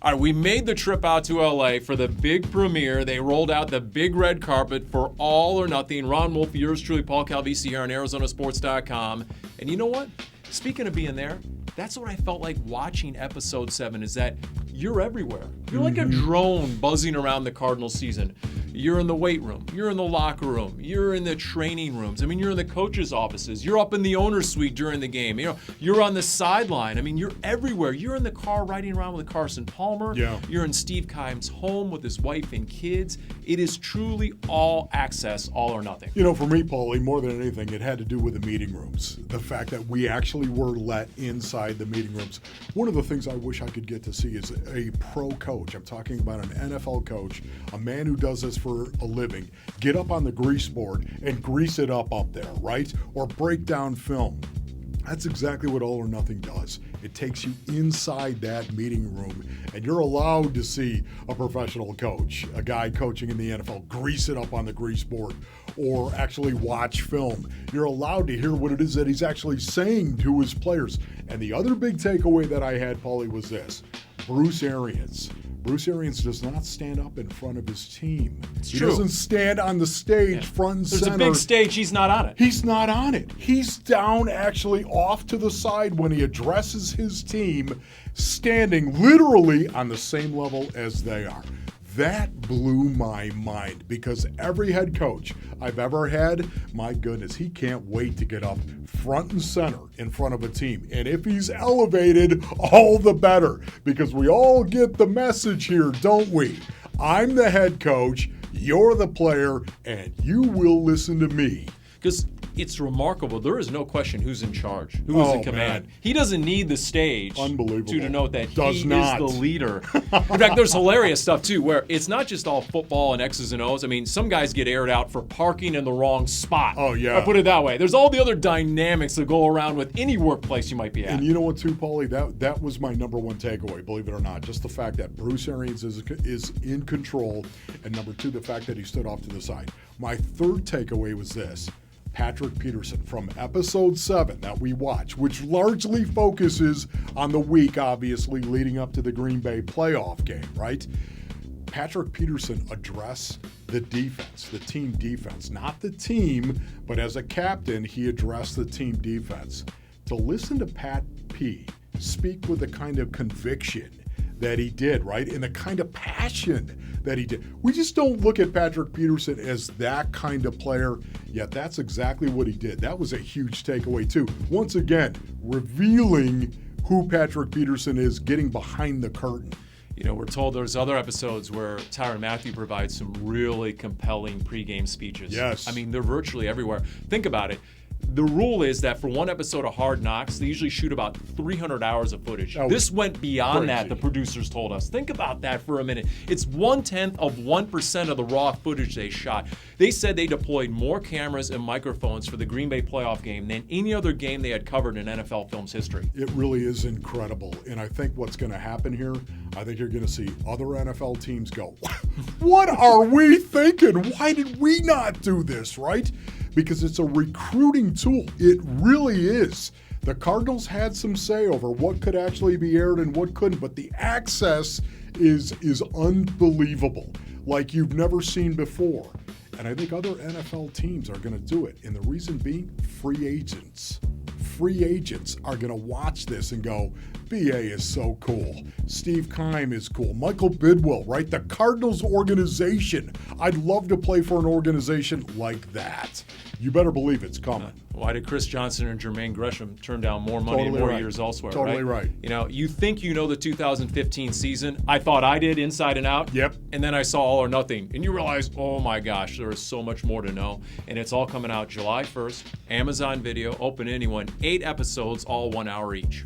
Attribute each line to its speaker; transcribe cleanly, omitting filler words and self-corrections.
Speaker 1: All right, we made the trip out to LA for the big premiere. They rolled out the big red carpet for All or Nothing. Ron Wolf, yours truly, Paul Calvisi here on ArizonaSports.com. And you know what? Speaking of being there, that's what I felt like watching episode 7, is that you're everywhere. You're like a drone buzzing around the Cardinals season. You're in the weight room. You're in the locker room. You're in the training rooms. I mean, you're in the coaches' offices. You're up in the owner's suite during the game. You know, you're on the sideline. I mean, you're everywhere. You're in the car riding around with Carson Palmer.
Speaker 2: Yeah.
Speaker 1: You're in Steve Keim's home with his wife and kids. It is truly all access, all or nothing.
Speaker 2: You know, for me, Paulie, more than anything, it had to do with the meeting rooms. The fact that we actually were let inside the meeting rooms. One of the things I wish I could get to see is a pro coach. I'm talking about an NFL coach, a man who does this for a living, get up on the grease board and grease it up there, right? Or break down film. That's exactly what All or Nothing does. It takes you inside that meeting room, and you're allowed to see a professional coach, a guy coaching in the NFL, grease it up on the grease board, or actually watch film. You're allowed to hear what it is that he's actually saying to his players. And the other big takeaway that I had, Paulie, was this. Bruce Arians. Bruce Arians does not stand up in front of his team. He doesn't stand on the stage front and
Speaker 1: There's
Speaker 2: center.
Speaker 1: a big stage. He's not on it.
Speaker 2: He's not on it. He's down actually off to the side when he addresses his team, standing literally on the same level as they are. That blew my mind because every head coach I've ever had, my goodness, he can't wait to get up front and center in front of a team. And if he's elevated, all the better, because we all get the message here, don't we? I'm the head coach, you're the player, and you will listen to me.
Speaker 1: Because it's remarkable. There is no question who's in charge, who is in command.
Speaker 2: Man.
Speaker 1: He doesn't need the stage
Speaker 2: Unbelievable.
Speaker 1: to denote that
Speaker 2: Does
Speaker 1: he
Speaker 2: not.
Speaker 1: is the leader. In fact, there's hilarious stuff, too, where it's not just all football and X's and O's. I mean, some guys get aired out for parking in the wrong spot.
Speaker 2: Oh, yeah.
Speaker 1: I'll put it that way. There's all the other dynamics that go around with any workplace you might be at.
Speaker 2: And you know what, too, Paulie? That was my number one takeaway, believe it or not. Just the fact that Bruce Arians is in control. And number two, the fact that he stood off to the side. My third takeaway was this. Patrick Peterson from episode 7 that we watch, which largely focuses on the week, obviously, leading up to the Green Bay playoff game, right? Patrick Peterson addressed the defense, the team defense, not the team, but as a captain, he addressed the team defense. To listen to Pat P speak with the kind of conviction that he did, right? And the kind of passion that he did. We just don't look at Patrick Peterson as that kind of player, yet that's exactly what he did. That was a huge takeaway, too. Once again, revealing who Patrick Peterson is, getting behind the curtain.
Speaker 1: You know, we're told there's other episodes where Tyrann Mathieu provides some really compelling pregame speeches.
Speaker 2: Yes.
Speaker 1: I mean, they're virtually everywhere. Think about it. The rule is that for one episode of Hard Knocks, they usually shoot about 300 hours of footage. This went beyond that, the producers told us. Think about that for a minute. It's 0.1% of the raw footage they shot. They said they deployed more cameras and microphones for the Green Bay playoff game than any other game they had covered in NFL film's history.
Speaker 2: It really is incredible. And I think what's going to happen here, I think you're going to see other NFL teams go, what are we thinking? Why did we not do this, right? Because it's a recruiting tool. It really is. The Cardinals had some say over what could actually be aired and what couldn't, but the access is unbelievable, like you've never seen before. And I think other NFL teams are going to do it. And the reason being, free agents. Free agents are going to watch this and go, BA is so cool. Steve Keim is cool. Michael Bidwill, right? The Cardinals organization. I'd love to play for an organization like that. You better believe it's coming.
Speaker 1: Why did Chris Johnson and Jermaine Gresham turn down more money and more years elsewhere?
Speaker 2: Totally right.
Speaker 1: You know, you think you know the 2015 season. I thought I did inside and out.
Speaker 2: Yep.
Speaker 1: And then I saw All or Nothing. And you realize, oh my gosh, there is so much more to know. And it's all coming out July 1st. Amazon Video, open to anyone. 8 episodes, all 1 hour each.